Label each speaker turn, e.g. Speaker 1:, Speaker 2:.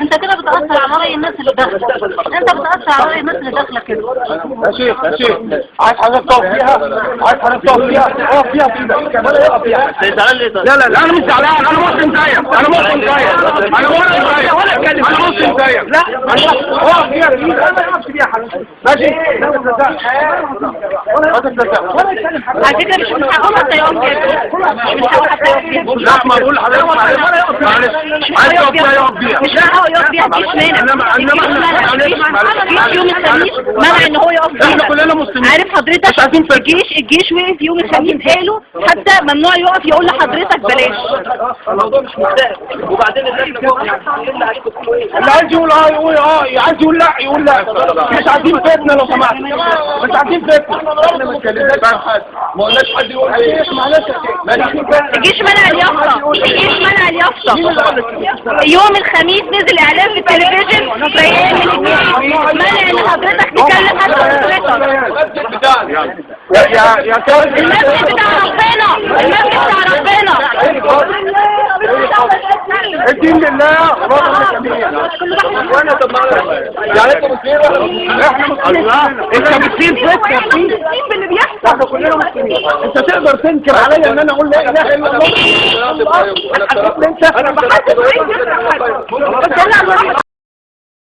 Speaker 1: انت كده بتأثر على رأي الناس اللي داخله، انت بتأثر على رأي الناس اللي داخله كده.
Speaker 2: يا شيخ عايز حضرتك تقف فيها، اقف فيها كده ولا يقف فيها. لا انا مش زعلان، انا مسلم زيك، انا مسلم ولا اتكلم، انا مسلم زيك. لا اقف فيها كده، انا ما اقفش فيها حضرتك ماشي.
Speaker 1: على فكرة مش حقهم حتى يقف فيها، مش حقهم حتى يقف فيها.
Speaker 2: لا ما بقول لحضرتك معلش عايز يقف فيها،
Speaker 1: مش حقه يقف فيها، مفيش مانع. مفيش يوم الخميس منع ان هو يقف فيها.
Speaker 2: احنا كلنا مسلمين.
Speaker 1: عارف حضرتك الجيش وقف يوم الخميس، قالوا حتى ممنوع يقف يقول لحضرتك بلاش.
Speaker 3: الموضوع مش مستاهل. وبعدين اللجنه فوق اللي عليكم تقولوا ايه؟
Speaker 2: اللي عايز يقول يقول عايز يقول لا مش عايزين فتنه لو سمحت، مش عايزين فتنه. احنا ما اتكلمناش عن حد، ما قلناش حد يقول ايه.
Speaker 1: الجيش منع اليافطه، الجيش منع اليافطه. يوم الخميس نزل اعلان في التلفزيون بيان من الجيش منع ان حضرتك تكلم حد بصورتك.
Speaker 2: يا كابتن
Speaker 1: المسجد بتاع ربنا، المسجد بتاع ربنا.
Speaker 2: الدين لله ربنا جميل. وانا طب يعني انت مسلم، احنا مسلمين. انت مسلم فتنه
Speaker 1: باللي بيحصل.
Speaker 2: احنا كلنا مسلمين. انت تقدر تنكر عليا ان انا اقول لا اله الا الله؟
Speaker 3: انا
Speaker 2: انت